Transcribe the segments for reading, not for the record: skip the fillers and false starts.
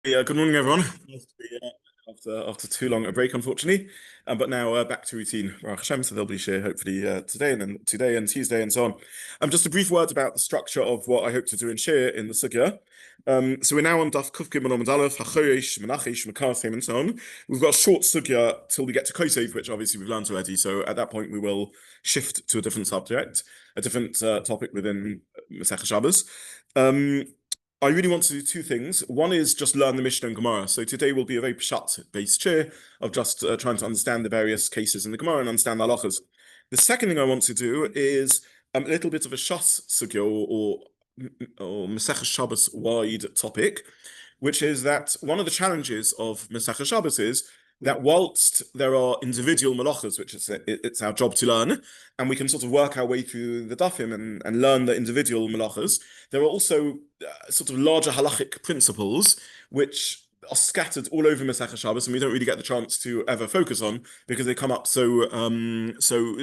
Yeah, good morning, everyone. Nice to be, after too long a break, unfortunately, but now back to routine. Baruch Hashem, so they'll be share hopefully today and then today and Tuesday and so on. Just a brief word about the structure of what I hope to do and share in the sugya. So we're now on Daf Kuf Gimel Amud Aleph, HaChoresh, Menachos, Mekasim, and so on. We've got a short sugya till we get to Kosef, which obviously we've learned already. So at that point we will shift to a different subject, a different topic within Masechet Shabbat. I really want to do two things. One is just learn the Mishnah and Gemara. So today will be a very pshat-based share of just trying to understand the various cases in the Gemara and understand the halachas. The second thing I want to do is a little bit of a shas sugya or Masechet Shabbat wide topic, which is that one of the challenges of Masechet Shabbat is that whilst there are individual melachos, which it's our job to learn, and we can sort of work our way through the dafim and learn the individual melachos, there are also sort of larger halachic principles which are scattered all over Masechet Shabbat, and we don't really get the chance to ever focus on because they come up so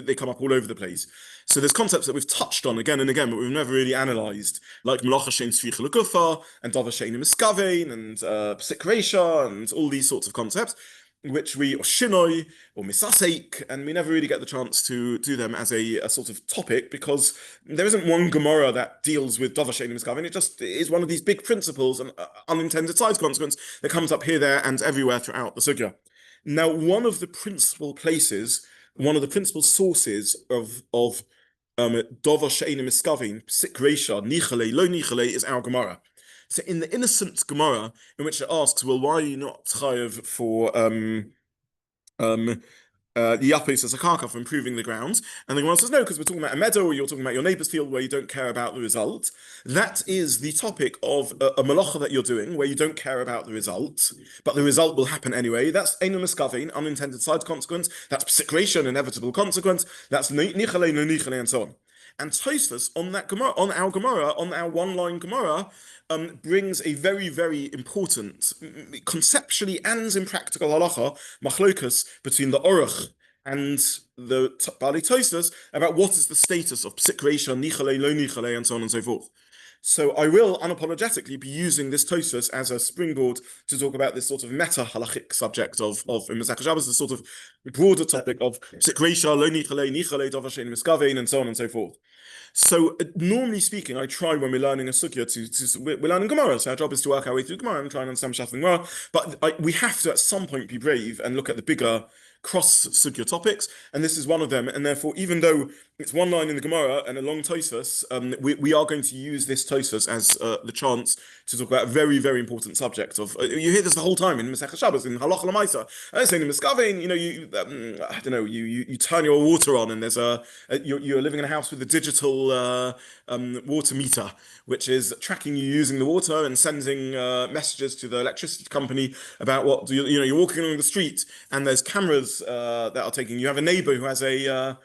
they come up all over the place. So there's concepts that we've touched on again and again, but we've never really analysed, like melacha shein tzricha legufa and davar shein miskavein and psik reisha and all these sorts of concepts, which we, or shinoi, or misasek, and we never really get the chance to do them as a sort of topic because there isn't one Gemara that deals with davar shein miskavein. It just is one of these big principles and unintended side consequence that comes up here, there, and everywhere throughout the sugya. Now, one of the principal sources of davar shein miskavein, psik reisha, nichale, lo nichale, is our Gemara. So in the innocent Gemara, in which it asks, well, why are you not chayav for the yapis as a karka for improving the ground? And the Gemara says, no, because we're talking about a meadow, or you're talking about your neighbor's field where you don't care about the result. That is the topic of a melacha that you're doing, where you don't care about the result, but the result will happen anyway. That's einu miskavein, unintended side consequence. That's psik reisha, an inevitable consequence. That's nichale, no nichale, and so on. And Tosfos on that Gemara, on our one-line Gemara, brings a very, very important, conceptually and in practical halacha, machlokas between the Orach and the Bali Tosfos about what is the status of psik reisha, nichale, lo nichale, and so on and so forth. So I will unapologetically be using this Tosfos as a springboard to talk about this sort of meta halachic subject of in Masechet Shabbat, this sort of broader topic of psik reisha, lo nichale, nichale, davar shein miskavein, and so on and so forth. So normally speaking, I try when we're learning a sugya we're learning Gemara. So our job is to work our way through Gemara and try and understand Shas and Gemara. But we have to at some point be brave and look at the bigger cross sugya topics, and this is one of them. And therefore, even though it's one line in the Gemara and a long Tosfos, we are going to use this Tosfos as the chance to talk about a very, very important subject of. You hear this the whole time in Masechet Shabbat, in Halacha L'maisa. I say in Miskavein, I don't know, you turn your water on, and there's you're living in a house with a digital water meter, which is tracking you using the water and sending messages to the electricity company about what you're walking along the street, and there's cameras that are taking. You have a neighbor who has a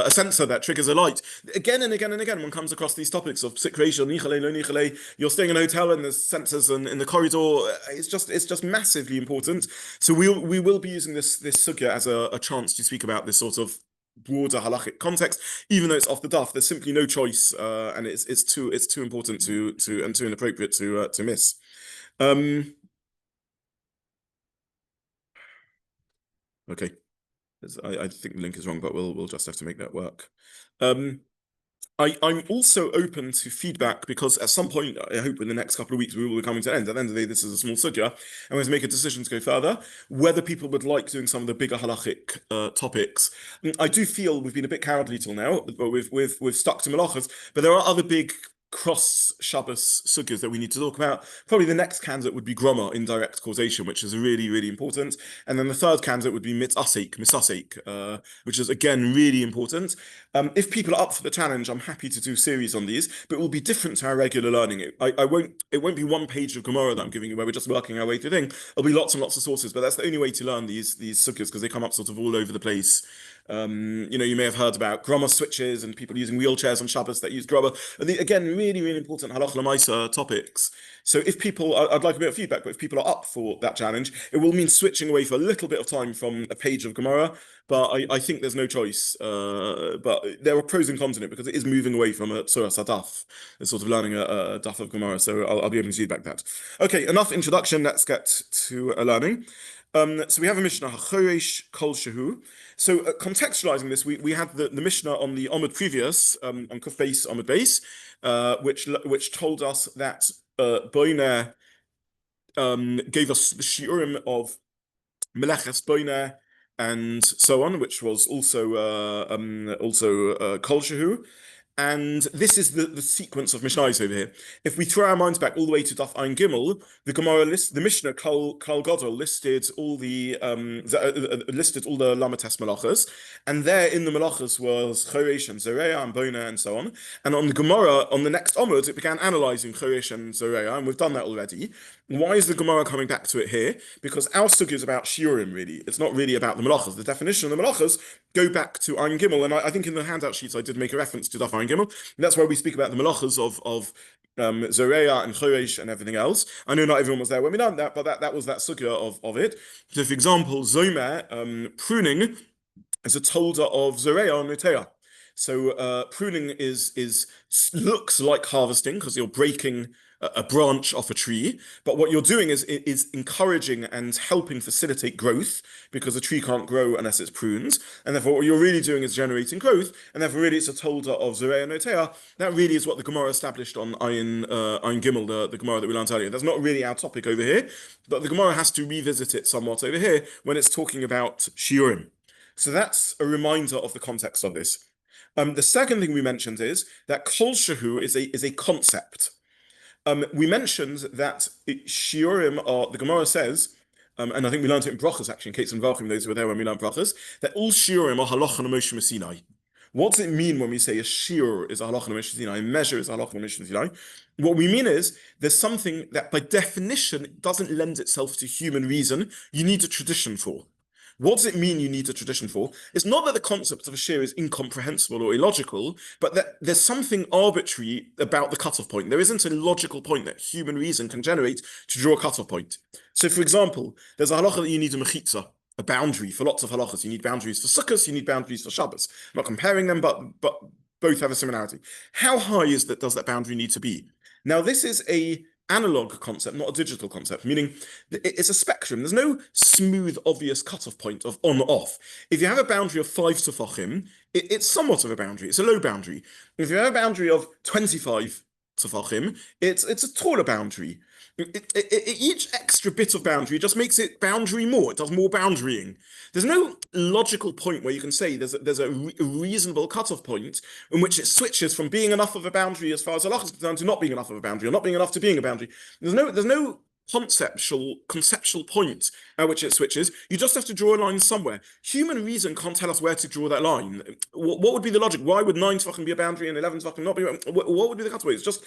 sensor that triggers a light. Again and again and again, one comes across these topics of psik reisha, nichale, lo nichale. You're staying in a hotel and there's sensors in the corridor. It's just massively important. So we will be using this sugya as a chance to speak about this sort of broader halachic context, even though it's off the daf. There's simply no choice, and it's too important to and too inappropriate to miss. Okay. I think the link is wrong, but we'll just have to make that work. I'm also open to feedback because at some point, I hope in the next couple of weeks, we will be coming to an end. At the end of the day, this is a small sugya, and we have to make a decision to go further, whether people would like doing some of the bigger halachic topics. I do feel we've been a bit cowardly till now, but we've stuck to melachos, but there are other big cross Shabbos sugyas that we need to talk about. Probably the next candidate would be groma, indirect causation, which is really, really important. And then the third candidate would be misasek, which is again really important. If people are up for the challenge, I'm happy to do series on these, but it will be different to our regular learning. It won't be one page of Gemara that I'm giving you where we're just working our way through thing. There'll be lots and lots of sources, but that's the only way to learn these sugyas because they come up sort of all over the place You may have heard about grommer switches and people using wheelchairs on Shabbos that use grommer. Again, really, really important halacha l'maisa topics. So if people, I'd like a bit of feedback, but if people are up for that challenge, it will mean switching away for a little bit of time from a page of Gemara, but I think there's no choice. But there are pros and cons in it because it is moving away from a Surah Sadaf, it's sort of learning a daf of Gemara, so I'll be able to feedback that. Okay, enough introduction, let's get to learning. So we have a Mishnah, HaChoresh Kol Shehu. So contextualizing this, we had the Mishnah on the Amud previous, on Kuf Beis, Amud Beis, which told us that Boiner gave us the Shiurim of Melachot Boiner and so on, which was also Kol Shehu. And this is the sequence of Mishnahs over here. If we throw our minds back all the way to Daf Ein Gimel, the Gemara the Mishnah Kal Gadol listed all the Lamates Malachas, and there in the Malachas was Choresh and Zoreya and Bona and so on. And on the Gemara, on the next Amud, it began analyzing Choresh and Zoreya, and we've done that already. Why is the Gemara coming back to it here? Because our sugya is about Shiurim, really. It's not really about the Malachas. The definition of the Malachas go back to Ein Gimel, and I think in the handout sheets I did make a reference to Daf Ein Gimel. And that's why we speak about the Malachas of Zoreya and Choresh and everything else. I know not everyone was there when we done that, but that was that sugya of it. So, for example, Zomer, pruning, is a tolda of Zoreya and Noteya. So pruning looks like harvesting because you're breaking a branch off a tree, but what you're doing is encouraging and helping facilitate growth because a tree can't grow unless it's pruned, and therefore what you're really doing is generating growth, and therefore really it's a tolda of Zoreya and Noteya. That really is what the Gemara established on Ein Gimel, the Gemara that we learned earlier. That's not really our topic over here, but the Gemara has to revisit it somewhat over here when it's talking about Shiurim. So that's a reminder of the context of this. The second thing we mentioned is that Kol Shehu is a concept. We mentioned that Shiurim are, the Gemara says, and I think we learned it in Brachas actually, in case some Valchim, those who were there when we learned Brachas, that all Shiurim are Halacha Moshe Sinai. What does it mean when we say a Shiur is a Halacha Moshe Sinai, a measure is a Halacha Moshe Sinai? What we mean is there's something that by definition doesn't lend itself to human reason, you need a tradition for. What does it mean you need a tradition for? It's not that the concept of a shiur is incomprehensible or illogical, but that there's something arbitrary about the cutoff point. There isn't a logical point that human reason can generate to draw a cutoff point. So, for example, there's a halacha that you need a mechitza, a boundary for lots of halachas. You need boundaries for sukkahs, you need boundaries for Shabbos. I'm not comparing them, but both have a similarity. How high does that boundary need to be? Now, this is a analog concept, not a digital concept, meaning it's a spectrum. There's no smooth, obvious cutoff point of on-off. If you have a boundary of 5 tefachim, it's somewhat of a boundary. It's a low boundary. If you have a boundary of 25 tefachim, it's a taller boundary. Each extra bit of boundary just makes it boundary more. It does more boundarying. There's no logical point where you can say there's a reasonable cutoff point in which it switches from being enough of a boundary as far as halacha is concerned to not being enough of a boundary, or not being enough to being a boundary. There's no conceptual point at which it switches. You just have to draw a line somewhere. Human reason can't tell us where to draw that line. What would be the logic? Why would 9 tefachim be a boundary and 11 tefachim not be? What would be the cutaway? It's just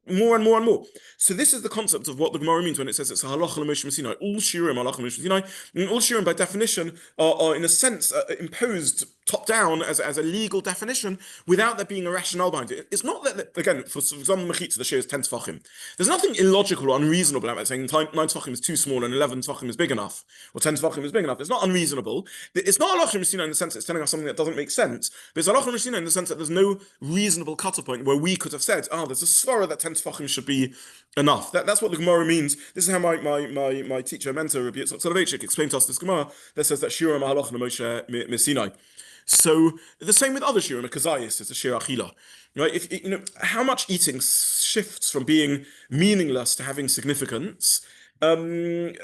more and more and more. So this is the concept of what the Gemara means when it says it's a halacha l'Moshe Sinai. All shiurim halacha l'Moshe Sinai, and all shiurim by definition are in a sense imposed top down as a legal definition without there being a rationale behind it. It's not that again, for example, mechitza, the shiur is 10 tefachim. There's nothing illogical or unreasonable about saying 9 tefachim is too small and 11 tefachim is big enough, or 10 tefachim is big enough. It's not unreasonable. It's not halacha l'Moshe Sinai in the sense that it's telling us something that doesn't make sense, but it's halacha l'Moshe Sinai in the sense that there's no reasonable cutoff point where we could have said, there's a svara that 10 tefachim should be enough. That's what the Gemara means. This is how my teacher, mentor, Rabbi Zobin, explained to us this Gemara that says that shiurim halacha l'Moshe Sinai. So the same with other shiurim, a kazayis is a shiur achila, right? If how much eating shifts from being meaningless to having significance. Again,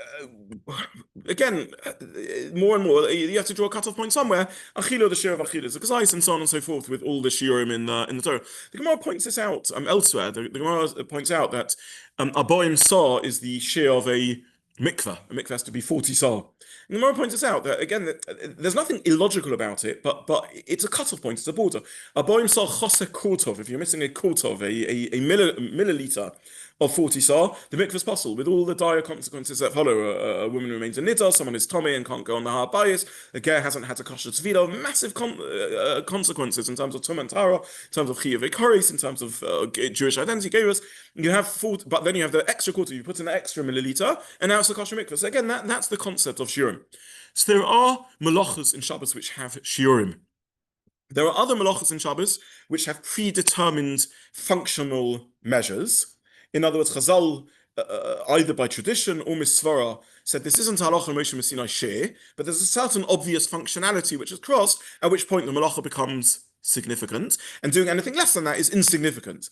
more and more, you have to draw a cutoff point somewhere. Achila, the shiur of achila, is a kazayis, and so on and so forth with all the shiurim in the Torah. The Gemara points this out elsewhere. The Gemara points out that Aboim Sar is the shiur of a mikveh. A mikveh has to be 40 sar. And the Gemara points us out that again, there's nothing illogical about it, but it's a cutoff point, it's a border. Aboim sar chosek kortov. If you're missing a kortov, a milliliter of 40 sar, the mikvah is possible, with all the dire consequences that follow. A woman remains a niddah, someone is tomei and can't go on the har bayis, a ger hasn't had a kosher tefillah, massive consequences in terms of tum and tara, in terms of chiyuv, in terms of Jewish identity, gerus. You have 40, but then you have the extra quarter, you put in the extra milliliter, and now it's a kosher mikvah. So again, that's the concept of shiurim. So there are melachos in Shabbos which have shiurim. There are other melachos in Shabbos which have predetermined functional measures. In other words, Chazal, either by tradition or misvara, said this isn't halacha Moshe Messinai share, but there's a certain obvious functionality which is crossed, at which point the melacha becomes significant, and doing anything less than that is insignificant.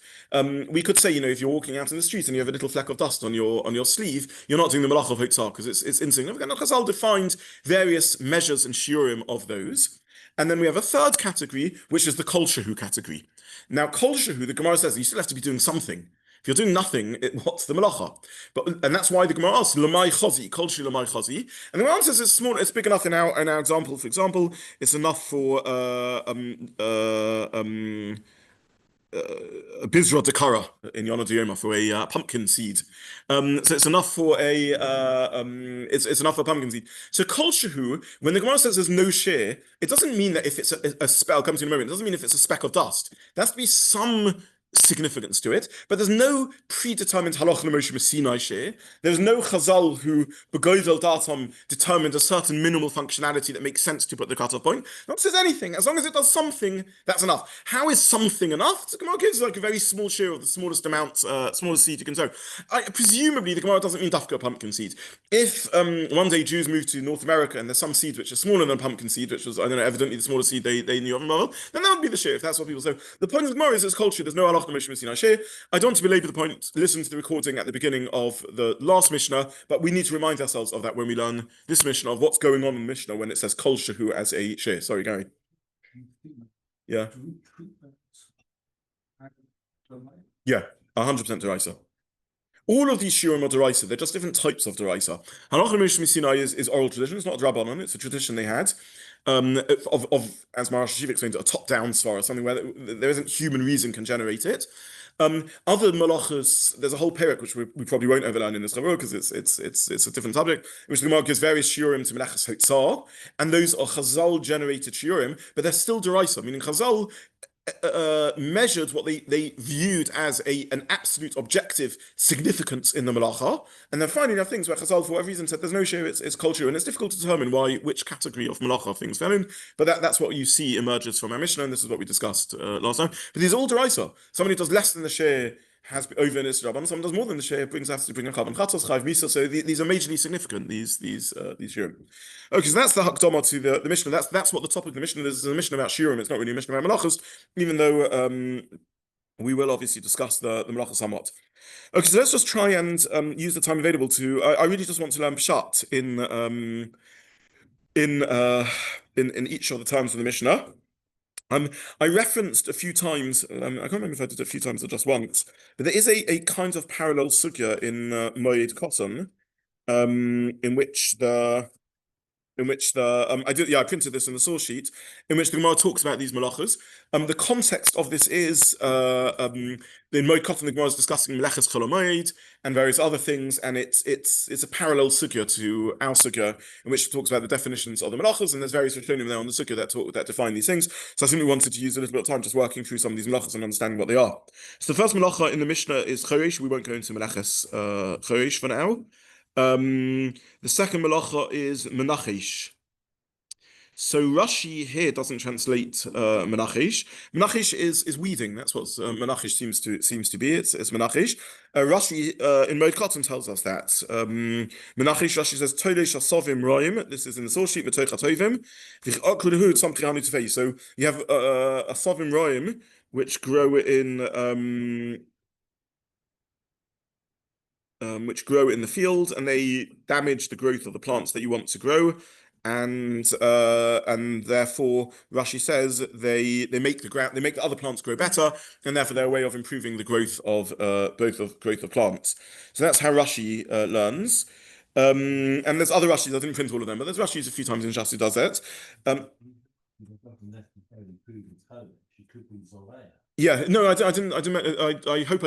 We could say, if you're walking out in the street and you have a little fleck of dust on your sleeve, you're not doing the melachah of hotzah because it's insignificant. And Chazal defined various measures and shiurim of those. And then we have a third category, which is the kol shehu category. Now, kol shehu, the Gemara says, you still have to be doing something. If you're doing nothing, what's the melacha? And that's why the Gemara asks, Lamai chazi, kol shehu lamai chazi. And the Gemara says it's small, it's big enough in our example. For example, it's enough for a bizra dekara in Yonah Dioma for a pumpkin seed. So it's enough for it's enough for pumpkin seed. So kol shehu, when the Gemara says there's no share, it doesn't mean that if it's a spell, I'll come to in a moment, it doesn't mean if it's a speck of dust. There has to be some significance to it, but there's no predetermined halacha Moshe Messinai share. There's no Chazal who begoidel datam determined a certain minimal functionality that makes sense to put the cutoff point. Not says anything. As long as it does something, that's enough. How is something enough? The Gemara gives like a very small share of the smallest amount, smallest seed you can sow. Presumably, the Gemara doesn't mean dafka pumpkin seed. If one day Jews move to North America and there's some seeds which are smaller than a pumpkin seed, which was, I don't know, evidently the smallest seed they knew of, then that would be the share, if that's what people say. The point of the Gemara is this culture, there's no halacha Moshe Messinai share. I don't want to belabor the point. Listen to the recording at the beginning of the last Mishnah, but we need to remind ourselves of that when we learn this Mishnah, of what's going on in Mishnah when it says kol shehu as a share. Sorry, Gary. Yeah. Yeah, 100% deraisa. All of these shiurim are deraisa. They're just different types of deraisa. Halacha Moshe Messinai is oral tradition. It's not a drabanan. It's a tradition they had. Of as Marash Shiva explained, a top-down svara, something where there isn't human reason can generate it. Other malachas, there's a whole perek which we probably won't overlearn in this chaburah because it's a different subject, which the Gemara gives various shiurim to melachas hotzah, and those are Chazal generated shiurim, but they're still deraisa, meaning Chazal measured what they viewed as an absolute objective significance in the melacha, and then finally you have things where Chazal for whatever reason said there's no share, it's culture, and it's difficult to determine which category of melacha things fell in, but that's what you see emerges from our Mishnah, and this is what we discussed last time. But these are all deraisa. Somebody does less than the share has over in Israel, and someone does more than the share has to bring a carbon chatos, chayv misa. So these are majorly significant. These shiurim. Okay, so that's the hakdama to the Mishnah. That's what the topic of the Mishnah is. It's a Mishnah about shiurim. It's not really a Mishnah about melachos, even though we will obviously discuss the melachos somewhat. Okay, so let's just try and use the time available to. I really just want to learn pshat in each of the terms of the Mishnah. I referenced a few times, I can't remember if I did it a few times or just once, but there is a kind of parallel sugya in Moed Katan, I printed this in the source sheet, in which the Gemara talks about these melachos. The context of this is in Moed Katan, the Gemara is discussing meleches chol hamoed and various other things, and it's a parallel sugya to our sugya, in which it talks about the definitions of the melachos, and there's various rishonim there on the sugya that define these things. So I simply wanted to use a little bit of time just working through some of these melachos and understanding what they are. So the first melacha in the Mishnah is HaChoresh. We won't go into meleches HaChoresh for now. The second melacha is menachesh. So Rashi here doesn't translate menachesh. Menachesh is weaving. That's what menachesh seems to be. It's menachesh. Rashi in Moed Katan tells us that menachesh. Rashi says tolesh asovim roim. This is in the source sheet. V'toich hatovim. V'chakluhu tzam krianu tefei. So you have asovim roim which grow in the field, and they damage the growth of the plants that you want to grow, and therefore Rashi says they make the other plants grow better, and therefore they're a way of improving the growth of growth of plants. So that's how Rashi learns. And there's other Rashis, I didn't print all of them, but there's Rashis a few times in Shas who does that. Yeah, no, I hope I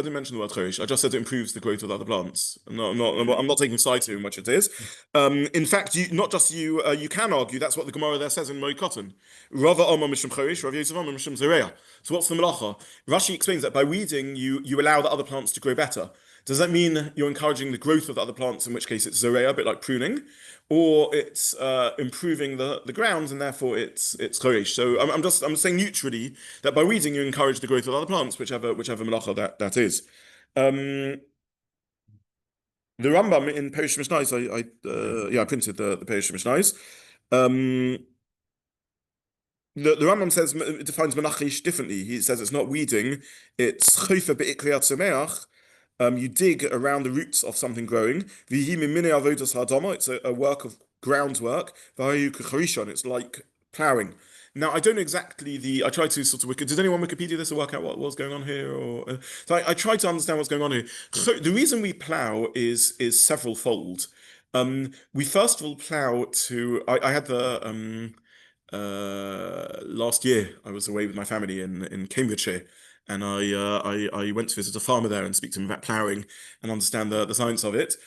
didn't mention the word HaChoresh. I just said it improves the growth of other plants. I'm not taking sides here, much it is. In fact, not just you, you can argue that's what the Gemara there says in Moed Katan. Rava Omar Mishum HaChoresh, Rav Yosef Omar Mishum Zereah. So what's the melacha? Rashi explains that by weeding, you allow the other plants to grow better. Does that mean you're encouraging the growth of the other plants, in which case it's Zereah, a bit like pruning, or it's improving the grounds, and therefore it's choresh. So I'm saying neutrally that by weeding you encourage the growth of other plants, whichever melacha that is. Um, the Rambam in Perush Mishnayos, I printed the Perush Mishnayos. Um, the Rambam says it defines menachish differently. He says it's not weeding; it's chofer be'ikriyat semeach. You dig around the roots of something growing. It's a work of groundwork. It's like ploughing. Now, I don't exactly I tried to sort of did anyone Wikipedia this to work out what was going on here? Or so I tried to understand what's going on here. The reason we plough is several fold. We first of all plough to. I had the last year I was away with my family in Cambridgeshire, and I went to visit a farmer there and speak to him about ploughing and understand the science of it.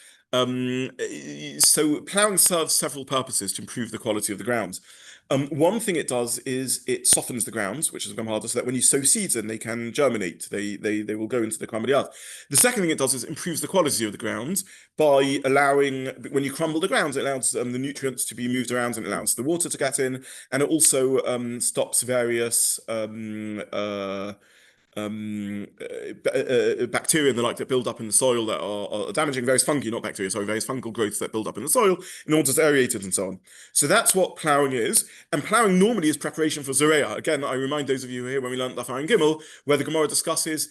So ploughing serves several purposes to improve the quality of the ground. One thing it does is it softens the grounds, which has become harder, so that when you sow seeds in, they can germinate. They will go into the crumb of the earth. The second thing it does is improves the quality of the ground by allowing, when you crumble the ground, it allows the nutrients to be moved around and it allows the water to get in, and it also stops various bacteria and the like that build up in the soil that are damaging, various fungi, not bacteria, sorry, various fungal growths that build up in the soil in order to aerate it and so on. So that's what ploughing is. And ploughing normally is preparation for Zoreah. Again, I remind those of you here when we learned Daf Ayin Gimel, where the Gemara discusses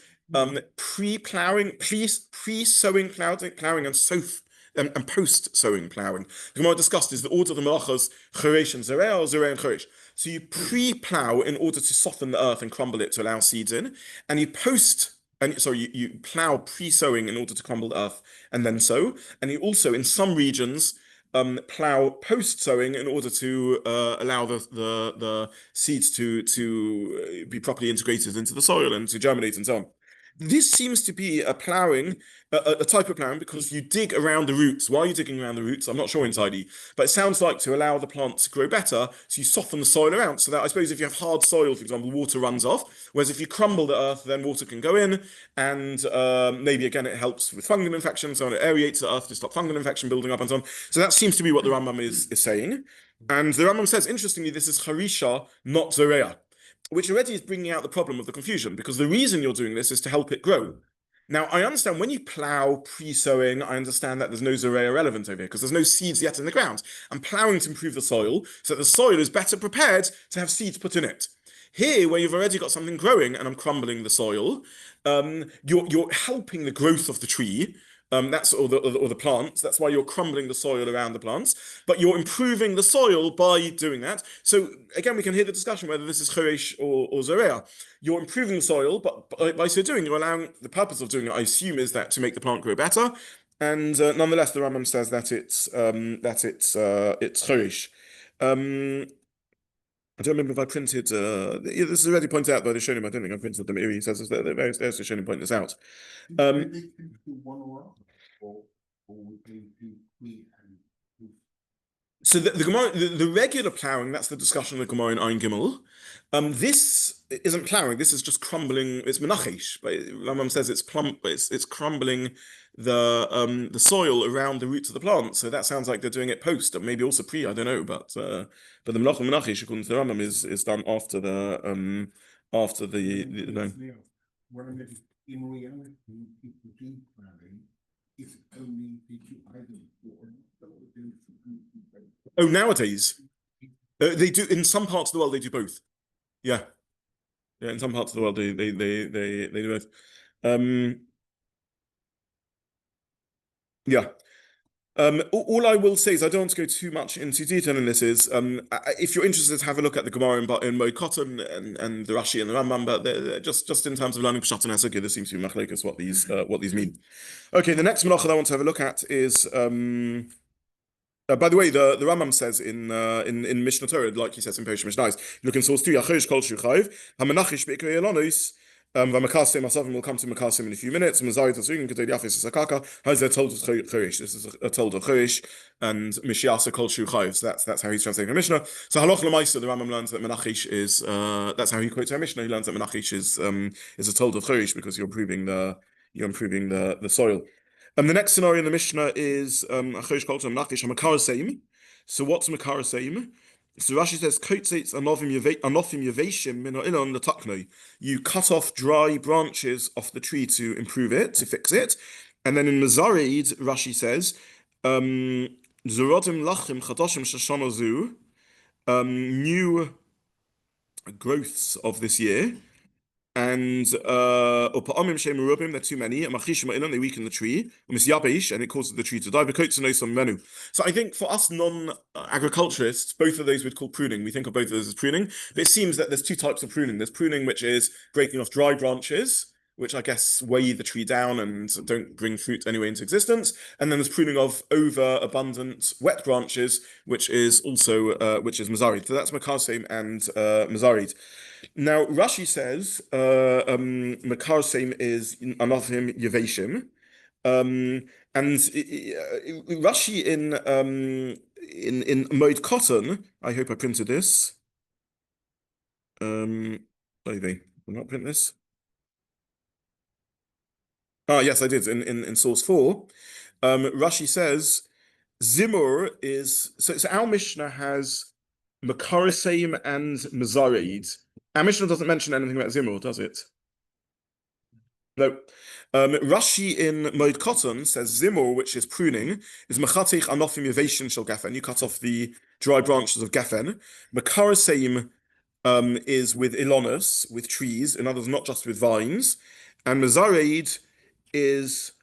pre-ploughing, pre-sowing ploughing and and post-sowing ploughing. The Gemara discussed is the order of the melachos Choresh and Zoreah, or Zoreah and Choresh. So you pre-plow in order to soften the earth and crumble it to allow seeds in, and you plow pre-sowing in order to crumble the earth and then sow, and you also in some regions plow post-sowing in order to allow the seeds to be properly integrated into the soil and to germinate and so on. This seems to be a ploughing, a type of ploughing, because you dig around the roots. Why are you digging around the roots? I'm not sure entirely, but it sounds like to allow the plant to grow better, so you soften the soil around, so that I suppose if you have hard soil, for example, water runs off, whereas if you crumble the earth, then water can go in, and maybe again it helps with fungal infection, so on, it aerates the earth to stop fungal infection building up and so on. So that seems to be what the Rambam is saying. And the Rambam says, interestingly, this is Harisha, not Zoreah, which already is bringing out the problem of the confusion, because the reason you're doing this is to help it grow. Now, I understand when you plow pre-sowing, I understand that there's no Zoreah relevant over here because there's no seeds yet in the ground. I'm plowing to improve the soil so that the soil is better prepared to have seeds put in it. Here, where you've already got something growing and I'm crumbling the soil, you're helping the growth of the tree. That's or the plants. That's why you're crumbling the soil around the plants, but you're improving the soil by doing that. So again, we can hear the discussion whether this is Choresh or Zoreah. You're improving the soil, but by so doing, you're allowing the purpose of doing it, I assume, is that to make the plant grow better. And nonetheless, the Rambam says that it's Choresh. I don't remember if I printed. This is already pointed out by the Shonim. I don't think I printed them. He says that there's the Shonim point this out. So the Gemara, the regular ploughing, that's the discussion of the Gemara in Ayin Gimel. This isn't ploughing. This is just crumbling. It's menachish, but Rambam says it's plump. But it's crumbling the soil around the roots of the plant. So that sounds like they're doing it post, or maybe also pre. I don't know, but the melachot menachish according to the Rambam is done after the in reality, people do planning if only the two items Oh, nowadays they do in some parts of the world. They do both. Yeah, in some parts of the world they do both. Yeah. All I will say is I don't want to go too much into detail in this. Is if you're interested, have a look at the Gemara in Moed Katan and the Rashi and the Rambam. But they're just in terms of learning Pshat and Hesukah, there seems to be machlokes what these mean. Okay, the next melachot I want to have a look at is. By the way, the Rambam says in Mishnah Torah, like he says in Perush Mishnayos, you look in source 2, HaChoresh kol shuchayv, HaMenachish be'ikrei elonos, V'makasim asavim will come to makasim in a few minutes. Mazarit asugim kedei yafis sakaka. How's that told of choresh? This is a told of choresh and mishiasa kol shu chayiv. So that's how he's translating the Mishnah. So halach l'maisa, the Rambam learns that menachish is that's how he quotes our Mishnah. He learns that menachish is a told of choresh because you're improving the soil. The next scenario in the Mishnah is choresh kol to menachish hamakaraseim. So what's makaraseim? So Rashi says, anofim yeveshim min ha'ilon l'taknoi. You cut off dry branches off the tree to improve it, to fix it. And then in Mazarid, Rashi says, Zerodim lachim chadoshim shashanozu, new growths of this year. And upa'amim she'merubim, they're too many. Machishim ha'ilon, they weaken the tree. Misyabesh, and it causes the tree to die. Menu. So I think for us non-agriculturists, both of those we'd call pruning. We think of both of those as pruning. But it seems that there's two types of pruning. There's pruning which is breaking off dry branches, which I guess weigh the tree down and don't bring fruit anyway into existence. And then there's pruning of overabundant wet branches, which is also Mazarid. So that's Makarsem and Mazarid. Now Rashi says Makarsem is Anofim Yeveshim. And Rashi in Moed Cotton, I hope I printed this. Maybe will not print this. Yes, I did in source 4. Rashi says Zimur is so our Mishnah has Makaraseim and Mazarid. Our Mishnah doesn't mention anything about Zimur, does it? No. Rashi in Moed Cotton says Zimur, which is pruning, is Machatich Anofim Yeveshim Shel Gefen. You cut off the dry branches of Gefen. Makaraseim is with Ilonus, with trees, in others not just with vines. And Mazarid is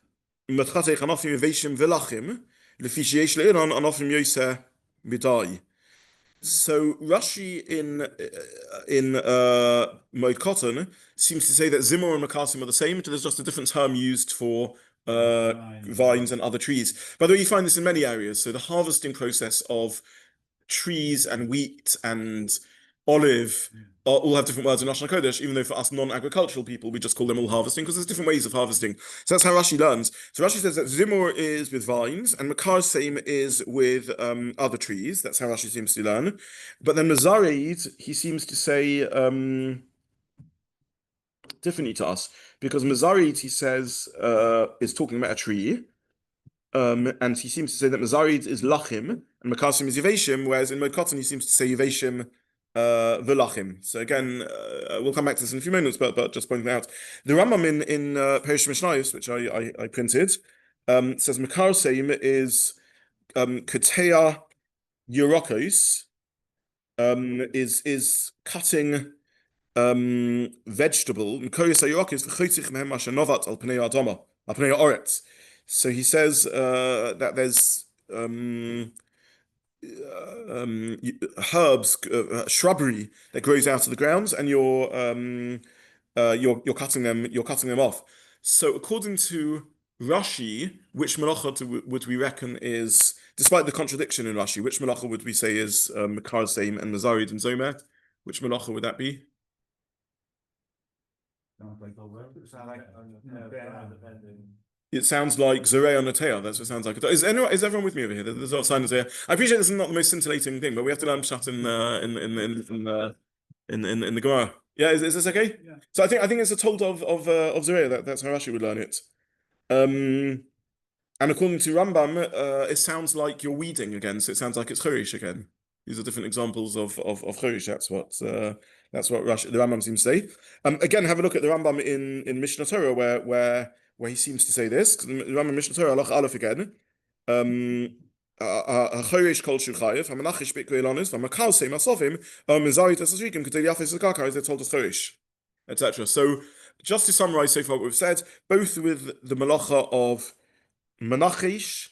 Machatich Anofim Yeveshim Velachim, Lefi sheyesh le'inon Anofim Yoseh Midai. So Rashi in Moed Cotton seems to say that Zimur and Makasim are the same, but there's just a different term used for vines and other trees. By the way, you find this in many areas. So the harvesting process of trees and wheat and olive all have different words in Lashon HaKodesh, even though for us non-agricultural people, we just call them all harvesting, because there's different ways of harvesting. So that's how Rashi learns. So Rashi says that Zimur is with vines, and Makarsem is with other trees. That's how Rashi seems to learn. But then Mazarid, he seems to say differently to us, because Mazarid, he says, is talking about a tree, and he seems to say that Mazarid is Lachim, and Makarsem is Yeveshim, whereas in Moed Cotton, he seems to say Yeveshim Velachim. So again, we'll come back to this in a few moments, but just pointing out, the Rambam in Perish Mishnayos, which I printed, says Makarsem is Ketea Yerokos, is cutting vegetable. So he says that there's herbs, shrubbery that grows out of the grounds, and you're cutting them off. So according to Rashi, which melachot would we reckon is, despite the contradiction in Rashi, which melachot would we say is Makarsem and Mazarid and Zomer? Which melachot would that be? It sounds like Zorei on Natea. That's what it sounds like. Is everyone with me over here? There's a sign of Zorei. I appreciate this is not the most scintillating thing, but we have to learn Pshat in the Gemara. Yeah, is this okay? Yeah. So I think it's a told of Zorei. That's how Rashi would learn it. And according to Rambam, it sounds like you're weeding again. So it sounds like it's choresh again. These are different examples of choresh. That's what the Rambam seems to say. Again, have a look at the Rambam in Mishnah Torah where he seems to say this. The Rambam Mishnah Torah Halacha Aleph again. HaChoresh kol shu chayiv, hamenachish bikvei ilonis, v'makarsem asovim, mizarit esasrikim, kedei yafis zakakar, they're told as choresh, etc. So just to summarize so far what we've said, both with the melacha of menachish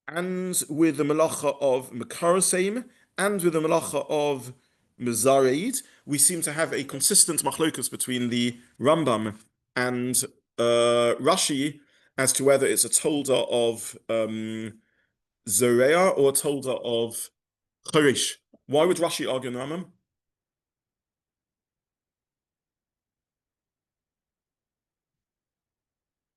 and with the melacha of makarsem and with the melacha of Mazarid, we seem to have a consistent machlokus between the Rambam and Rashi as to whether it's a tolda of Zoreah or a tolda of Choresh. Why would Rashi argue in the Rambam?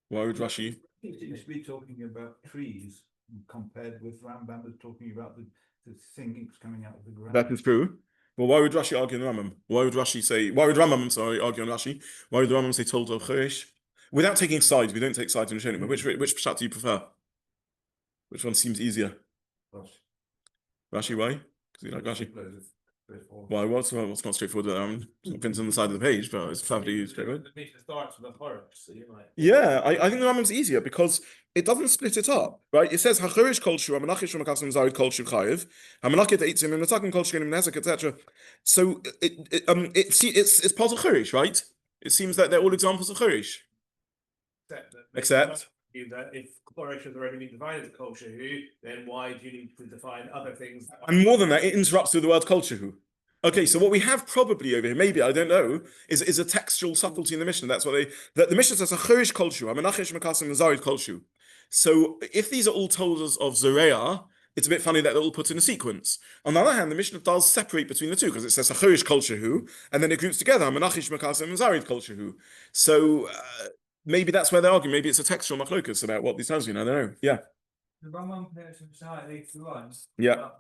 Why would Rashi? He seems to be talking about trees compared with Rambam is talking about the things coming out of the ground. That is true. Well, why would Rashi argue on the Rambam? Why would Rashi say? Why would Rambam, sorry, argue on Rashi? Why would the Rambam say told of HaChoresh? Without taking sides, we don't take sides in Rishonim. But which pshat do you prefer? Which one seems easier? Rashi, why? Because you like Rashi. Why? What's not straightforward? Something's on the side of the page, but it's perfectly straightforward. The Mishnah starts with HaChoresh, so you might. Yeah, I think the Rambam's easier because it doesn't split it up, right? It says HaChoresh kol shu, HaMelachish HaMakasim Zarid kol shu chayiv, HaMelachot eitzim HaMetakim kol shkenim nezek, etc. So it's part of HaChoresh, right? It seems that they're all examples of HaChoresh. Except that if HaChoresh has already been defined as a culture who, then why do you need to define other things? And more than that, it interrupts with the word culture who. Okay, so what we have probably over here, maybe, I don't know, is a textual subtlety in the Mishnah. That's what the Mishnah says, HaChoresh kol shu, HaMelachish HaMakasim Zarid kol shu. So if these are all told us of Zoreah, it's a bit funny that they're all put in a sequence. On the other hand, the Mishnah does separate between the two, because it says HaChoresh kol shu, and then it groups together, HaMelachish HaMakasim Zarid kol shu. So maybe that's where they're arguing. Maybe it's a textual machlokas about what these terms mean. I don't know. Yeah. The Rambam pairs from Shai leads to one. Yeah.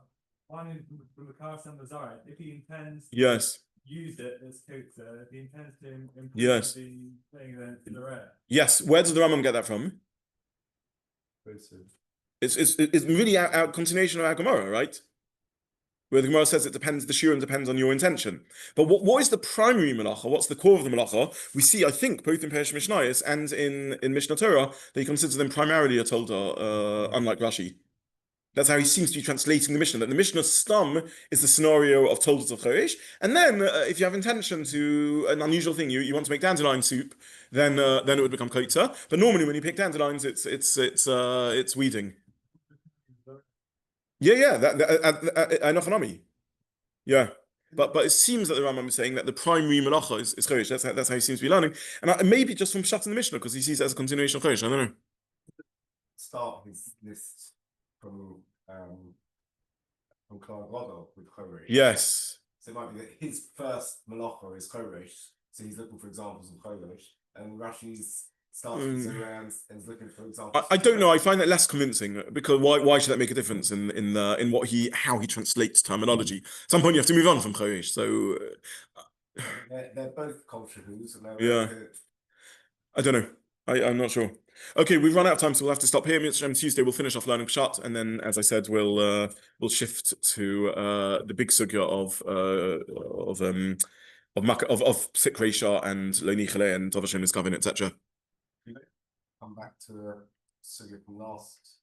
One is from the cast and the Zara. If he intends to Yes. use it as chaburah, if he intends to implement Yes. the thing, then it's the rare. Yes. Where does the Rambam get that from? It's really out continuation of our Gemara, right? Where the Gemara says it depends, the Shiur depends on your intention. But what is the primary melacha? What's the core of the melacha? We see, I think, both in Perish Mishnayos and in Mishnah Torah, they consider them primarily a tolda, unlike Rashi. That's how he seems to be translating the Mishnah. That the Mishnah stum is the scenario of toldas of Choresh, and then if you have intention to an unusual thing, you want to make dandelion soup, then it would become kotza. But normally, when you pick dandelions, it's weeding. Yeah, that yeah. But it seems that the Rambam is saying that the primary melacha is Choresh. That's how he seems to be learning, and maybe just from Pshat in the Mishnah because he sees it as a continuation of Choresh. I don't know. Start his list from Clark Rodel with HaChoresh. Yes. So it might be that his first melacha is HaChoresh, so he's looking for examples of HaChoresh, and Rashi's starts around and is looking for examples. I don't know. I find that less convincing because why should that make a difference in how he translates terminology? At some point, you have to move on from Choresh. So they're both culture who's, and yeah. I don't know. I'm not sure. Okay, we've run out of time, so we'll have to stop here. Tuesday we'll finish off learning Pshat, and then, as I said, we'll shift to the big sugya of Sik Reisha and Leini Chale and Tovashim Niskavin, etc. Come back to sugya from last.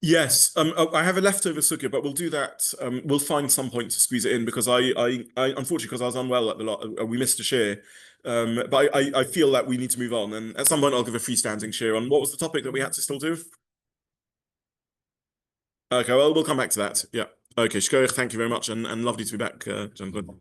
Yes, I have a leftover sugya, but we'll do that. We'll find some point to squeeze it in because I unfortunately, because I was unwell at the lot, we missed a share. But I feel that we need to move on, and at some point I'll give a freestanding share on what was the topic that we had to still do. Okay, well we'll come back to that. Yeah. Okay, Shkoyach, thank you very much, and lovely to be back, gentlemen.